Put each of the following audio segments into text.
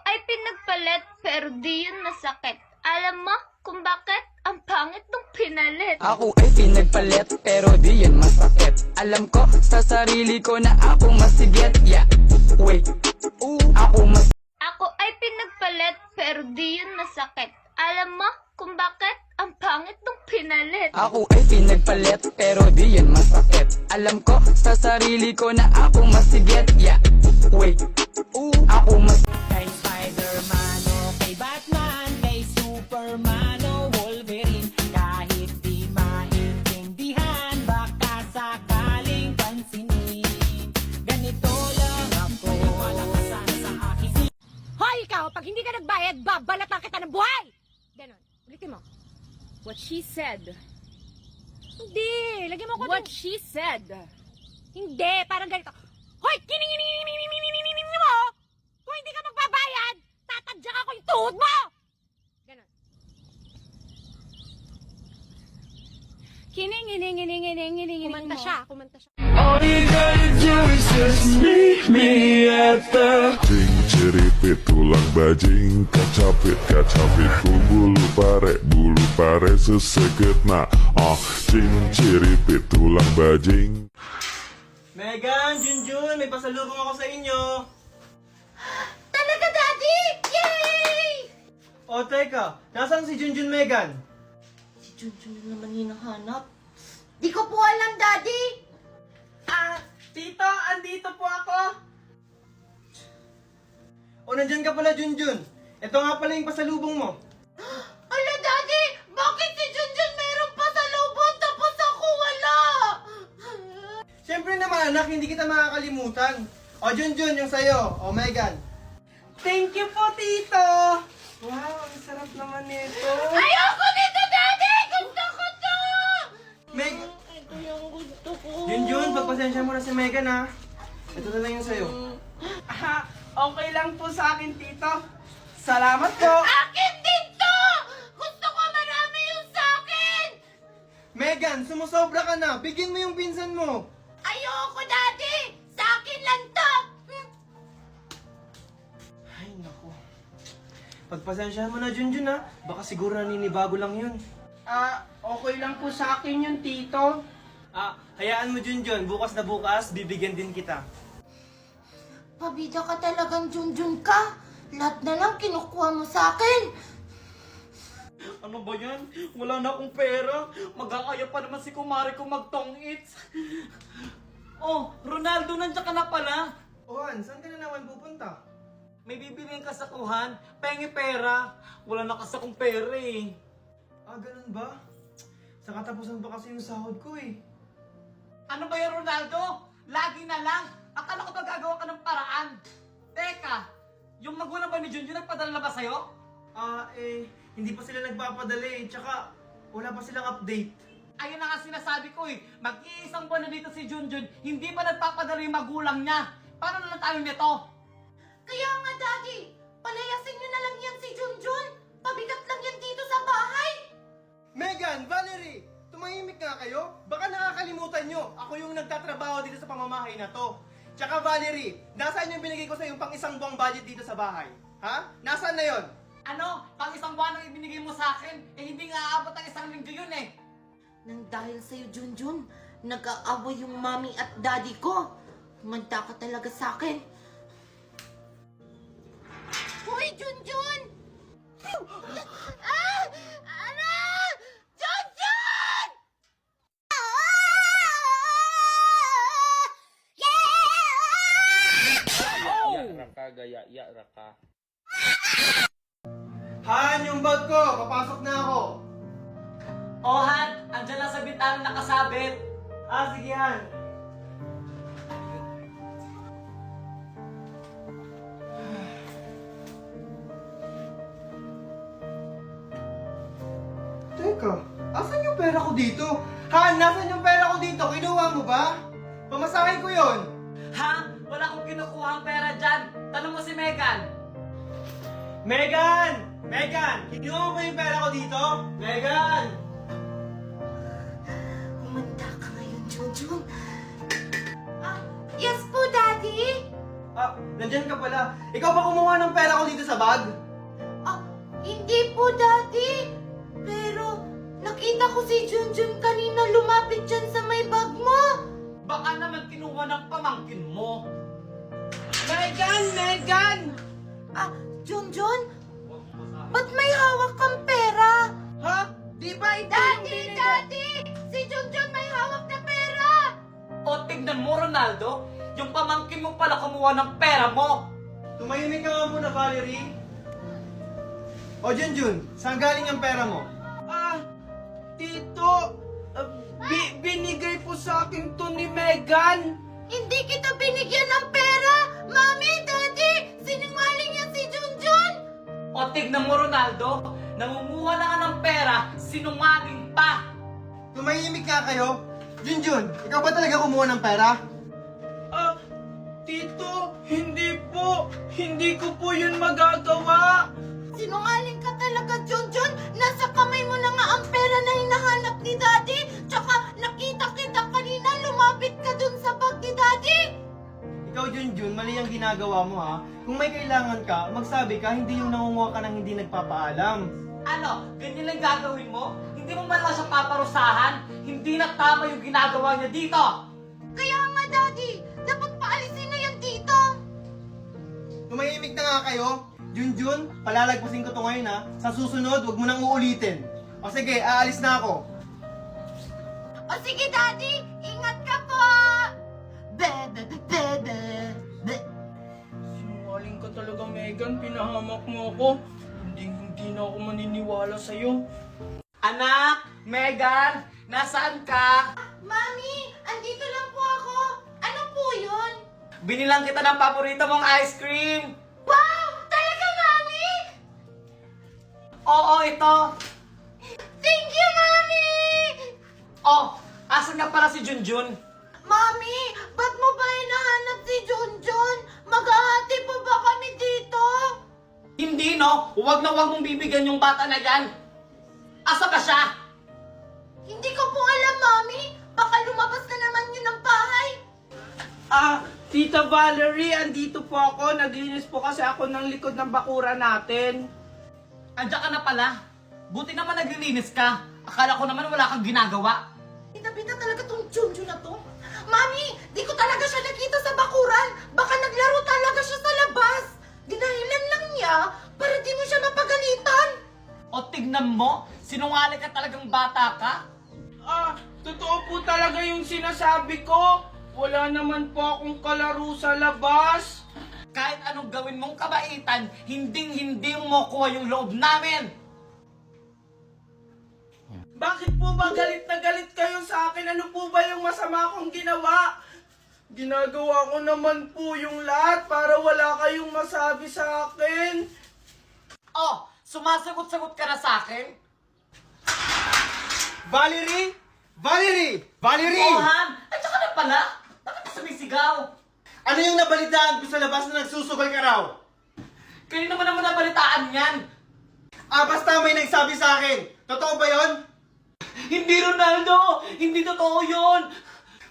ay pinagpalit pero di yun masakit. Alam mo kung bakit? Ang pangit nung pinalit. Ako ay pinagpalit pero di yan masakit. Alam ko sa sarili ko na ako masigit. Yeah, wait, ako mas... Ako ay pinagpalit pero di yun masakit. Alam mo kung bakit? Ang pangit nung pinalit. Ako ay pinagpalit pero di yan masakit. Alam ko sa sarili ko na ako masigit. Yeah, wait, ako mas... Kay Spider-Man o kay Batman, kay Superman o Wolverine, kahit di maintindihan, baka sakaling pansinin. Ganito lang ako, wala ka sana sa akin. Hoy, ikaw! Pag hindi ka nagbayad, babalatan kita ng buhay! Ganon. Ulitin mo. What she said. Hindi! Lagyan mo ko What dun. she said. Hindi! Parang ganito. Hoy! Kining mo! Kung hindi ka magbabayad, tatadyak ako yung tuhod mo! Ganon. Kining. Kumanta siya. All you gotta do is just meet me at the Ceripit tulang bajing kacapit ku bulu pare seseket na ceripit tulang bajing. Megan, Junjun, may pasalubong ako sa inyo. Talaga, Daddy! Yay! O teka, nasaan si Junjun, Megan? Si Junjun na naman hinahanap. Di ko po alam, Daddy! Tito, andito po ako. O, nandyan ka pala, Junjun. Ito nga pala yung pasalubong mo. Ala, Daddy! Bakit si Junjun mayroong pasalubong tapos ako wala? Siyempre naman, anak, hindi kita makakalimutan. O, Junjun, yung sayo. O, Megan. Thank you po, Tito! Wow, ang sarap naman nito. Ayoko nito, Daddy! Gusto ko to! Meg... Ito yung gusto ko. Junjun, pagpasensya mo na si Megan, ha? Ito na lang yung sayo. Okay lang po sa akin, Tito. Salamat po. Akin din to! Gusto ko marami yung sa akin! Megan, sumusobra ka na. Bigyan mo yung pinsan mo. Ayoko, Daddy! Sa akin lang to! Ay, naku. Pagpasensyahan mo na, Junjun, ha? Baka siguro naninibago lang yun. Okay lang po sa akin yun, Tito. Hayaan mo, Junjun. Bukas na bukas, bibigyan din kita. Pabida ka talagang Junjun ka. Lahat na lang kinukuha mo sa akin. Ano ba yan? Wala na akong pera. Mag-aaya pa naman si kumari ko mag-tong-its. Oh, Ronaldo, nandiyan ka na pala. Ohan, saan ka na naman pupunta? May bibiliin ka sa kuhan. Pengi pera. Wala na kasi akong pera eh. Ganun ba? Sa katapusan pa kasi yung sahod ko eh. Ano ba yan, Ronaldo? Lagi na lang. Akala ko ba gagawa ka ng paraan? Teka, yung magulang ba ni Junjun nagpadala na ba sa'yo? Hindi pa sila nagpapadala eh. Tsaka, wala pa silang update. Ayun na nga sinasabi ko eh. Mag-iisang buwan na dito si Junjun, hindi pa nagpapadala yung magulang niya. Paano na lang tayo nito? Kaya nga, Daddy, palayasin niyo na lang yan si Junjun. Pabigat lang yan dito sa bahay. Megan, Valerie, tumahimik nga kayo. Baka nakakalimutan nyo, ako yung nagtatrabaho dito sa pamamahay na to. Tsaka Valerie, nasaan yung binigay ko sa yung pang isang buwang budget dito sa bahay? Ha? Nasaan na yon? Ano? Pang isang buwan ang ibinigay mo sa akin, eh hindi nga aabot ang isang linggo yun eh. Nang dahil sa'yo, Junjun, nag-aaway yung mami at daddy ko. Manda ka talaga sa akin. Hoy, Junjun! Ano? Junjun! Han, yung bag ko! Papasok na ako! Oh Han, andyan lang sa bintana nakasabit. Sige Han. Teka, asan yung pera ko dito? Han, nasan yung pera ko dito? Kinuha mo ba? Pamasahe ko yon. Ha? Wala akong kinukuha ang pera dyan. Tanong mo si Megan. Megan! Megan! Kinuha mo ba yung pera ko dito? Megan! Kumanda ka ngayon, Junjun. Yes po, Daddy? Nandyan ka pala. Ikaw ba kumuha ng pera ko dito sa bag? Hindi po, Daddy. Pero, nakita ko si Junjun kanina lumapit dyan sa may bag mo. Baka naman kinuha ng pamangkin mo. Megan! Junjun? Ba't may hawak kang pera? Ha? Di ba ito Daddy! Si Junjun may hawak na pera! O tignan mo, Ronaldo, yung pamangkin mo pala kumuha ng pera mo. Tumahimik ka nga muna, Valerie. O Junjun, saan galing ang pera mo? Tito, binigay po sa akin to ni Megan. Hindi kita binigyan ng pera! Mami, Daddy! Sinungaling yan si Junjun! O tignan mo, Ronaldo, nangunguha na ka ng pera, sinungaling pa. Tumahimik nga kayo. Junjun, ikaw ba talaga kumuha ng pera? Tito, hindi po. Hindi ko po yun magagawa. Sinungaling ka talaga, Junjun! Nasa kamay mo na nga ang pera na hinahanap ni Daddy! Tsaka nakita kita kanina, lumapit ka dun sa bag ni Daddy! Ikaw, Junjun, mali ang ginagawa mo ha. Kung may kailangan ka, magsabi ka, hindi yung nangunguha ka ng hindi nagpapaalam. Ano, ganyan lang gagawin mo? Hindi mo man lang siya paparusahan? Hindi na tama yung ginagawa niya dito! Kaya nga, Daddy! Dapat paalisin na yan dito! Tumahimik na nga kayo. Junjun, palalagpasin ko to ngayon ha. Sa susunod, wag mo nang uulitin. O sige, aalis na ako. O sige, Daddy! Ingat ka po! Sinungaling ka talaga, Megan. Pinahamak mo ako. Hindi na ako maniniwala sa'yo. Anak, Megan, nasaan ka? Mami! Andito lang po ako! Ano po yun? Binilang kita ng paborito mong ice cream. Wow! Talaga, Mami! Oo, ito. Thank you, Mami! Oh, asan nga pala si Junjun? Mami, ba't mo ba hinahanap si Junjun? Maghahati po ba kami dito? Hindi, no? Huwag na huwag mong bibigyan yung bata na yan. Asa ka siya? Hindi ko po alam, Mami. Baka lumabas na naman yun ng bahay. Tita Valerie, andito po ako. Naglinis po kasi ako ng likod ng bakura natin. Andiyan ka na pala. Buti naman naglilinis ka. Akala ko naman wala kang ginagawa. Bita-bita talaga tong Junjun na to. Mami, di ko talaga siya nakita sa bakuran. Baka naglaro talaga siya sa labas. Dinahilan lang niya para di mo siya mapagalitan. O tignan mo, sinungaling ka talagang bata ka. Totoo po talaga yung sinasabi ko. Wala naman po akong kalaro sa labas. Kahit anong gawin mong kabaitan, hinding-hindi mo kuha yung loob namin. Bakit po ba galit na galit kayo sa akin? Ano po ba yung masama kong ginawa? Ginagawa ko naman po yung lahat para wala kayong masabi sa akin. Oh, sumasagot-sagot ka na sa akin? Valerie! Valerie! Valerie! Oh, Han! Andiyan ka na pala. Bakit ka sumisigaw? Ano yung nabalitaan ko sa labas na nagsusugal ka raw? Kanina mo naman nabalitaan yan. Basta may nagsabi sa akin. Totoo ba yon? Hindi, Ronaldo! Hindi totoo yun!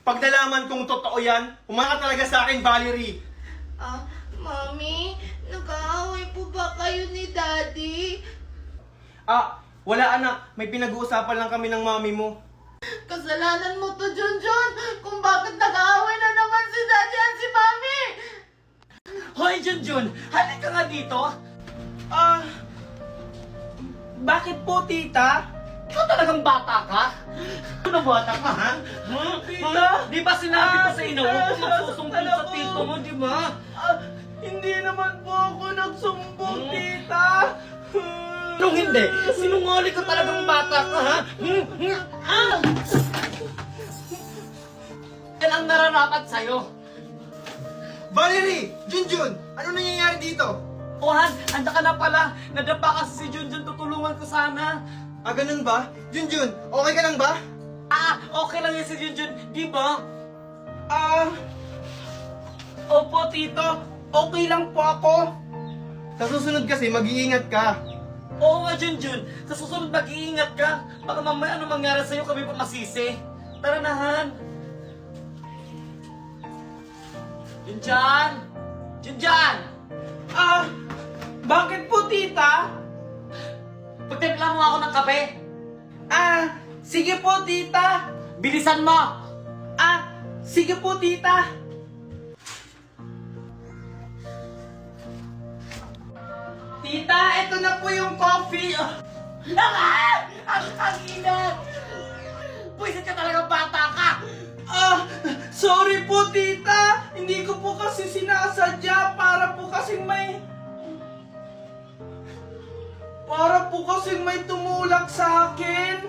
Pag nalaman kong totoo yan, umanga talaga sa akin, Valerie. Mami, nag-aaway po ba kayo ni Daddy? Wala anak. May pinag-uusapan lang kami ng mami mo. Kasalanan mo to, Junjun, kung bakit nag-aaway na naman si Daddy at si Mami! Hoy, Junjun! Halika nga dito! Bakit po, tita? Ikaw talagang bata ka? Ano bata ka, ha? Tita! Di ba sinabi ko sa ina, huwag kang magsusumbong sa tito mo, di ba? Hindi naman po ako nagsumbong, tita. Anong hindi? Sinungaling ka talagang bata ka, ha? Yan ang nararapat sa'yo. Valerie! Junjun! Ano nangyayari dito? O Han, anda ka na pala. Nadapa kasi si Junjun, tutulungan ko sana. Ganun ba? Junjun, okay ka lang ba? Okay lang yan si Junjun, di ba? Opo, tito. Okay lang po ako. Sa susunod kasi, mag-iingat ka. Oo nga, Junjun. Sa susunod mag-iingat ka. Baka mamaya ano mangyari sa'yo, kami pa masisi. Tara na, Han. Junjun! Junjun! Bakit po, tita? Pagtimpla mo ako ng kape. Sige po, tita. Bilisan mo! Sige po, tita. Tita, ito na po yung coffee. Ang inat! Pwisit ka talagang bata ka! Sorry po, tita. Hindi ko po kasi sinasadya. Para po kasing may tumulak sa akin.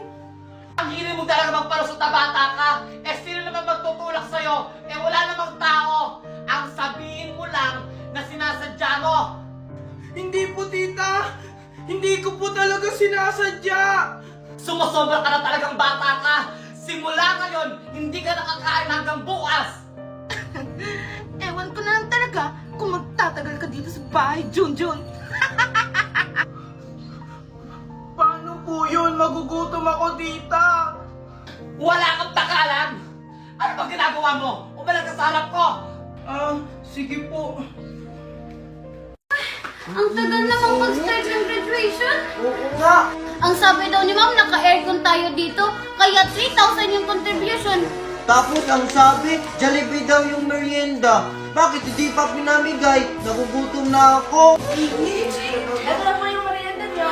Ang hiling mo talaga magpalusot na bata ka! Eh sino naman magtutulak sa'yo? Eh wala namang tao! Ang sabihin mo lang na sinasadya mo! Hindi po, tita. Hindi ko po talaga sinasadya. Sumusobra ka na talagang bata ka! Simula ngayon, hindi ka nakakain hanggang bukas! Ewan ko na lang talaga kung magtatagal ka dito sa bahay, Junjun. Paano po yun? Magugutom ako, tita. Wala kang takalan! Ano bang ginagawa mo? Umalag ka sa harap ko! Sige po. Ang tagal namang mag-start ng graduation. Oo nga. Ang sabi daw ni ma'am, naka-aircon tayo dito, kaya 3,000 yung contribution. Tapos ang sabi, Jollibee daw yung merienda. Bakit hindi pa pinamigay? Nagugutom na ako. Ito na po yung merienda niyo.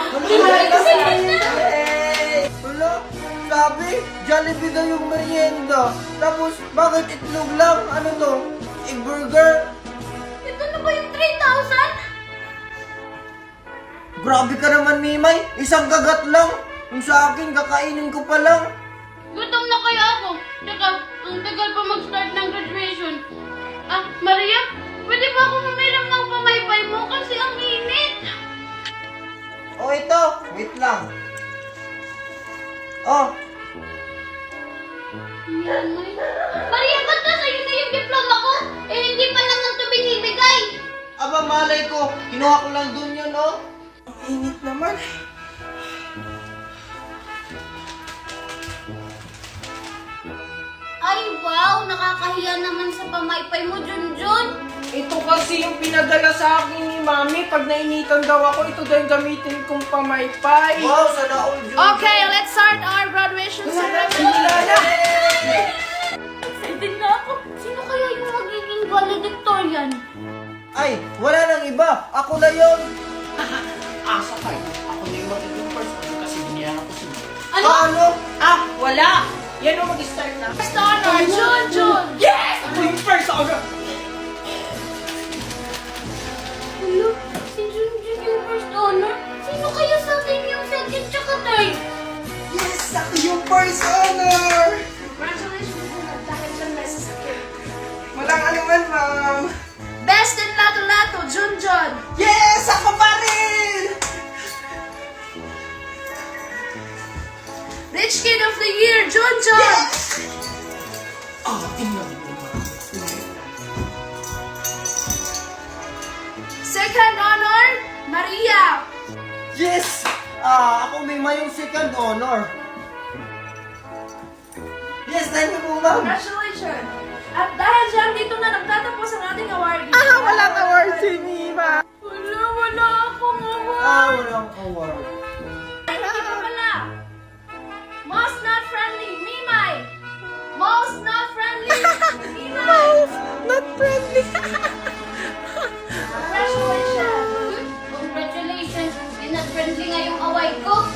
Wala, sabi, Jollibee daw yung merienda. Tapos, bakit itlog lang? Ano to? Egg burger? Ito na ba yung 3,000? Grabe ka naman, Mimay. Isang kagat lang. Yung sa akin, kakainin ko pa lang. Gutom na kaya ako. Tsaka, ang tagal pa mag-start ng graduation. Maria, pwede ba ako humiram ng pamaypay mo kasi ang init? Oh, ito. Wait lang. Oh, Yan, Maria, ba't sa'yo na yung diploma ko? Eh, hindi pa naman ito binibigay. aba malay ko. Kinuha ko lang dun yun, oh. Ang init naman. Ay, wow! Nakakahiya naman sa pamaypay mo, Junjun. Ito kasi yung pinadala sa akin ni Mami. Pag nainitan daw ako, ito daw yung gamitin kong pamaypay. Wow, sana all Jun. Okay, let's start our graduation ceremony. Excited na ako. Sino kaya yung magiging valedictorian? Ay, wala nang iba. Ako na yun. Asa kayo? Ako na yung magiging first kasi biniyaran ko sila. Ano? Wala. Yan o mag-start na. First honor, Junjun. Yes! Ako yung first honor. Hello? Si Junjun yung first honor? Sino kaya sa akin yung second tsaka third? Yes! Ako yung first honor. Congratulations po, dahil dyan may sasakit. Walang anuman, ma'am. Best in Lato-Lato, Junjun. Yes! Ako pa rin! Rich Kid of the Year, Junjun. Second honor, Maria. Yes! Ako may mayong second honor. Yes, thank you po, ma'am. Congratulations. At dahil dyan, dito na nagtatapos ang ating award. Walang award si Mima. Wala akong award. Walang award. Hindi pa pala. Most not friendly, Mimay. Most not friendly, Mimay. Not friendly. Congratulations. Congratulations. Not friendly nga yung away ko.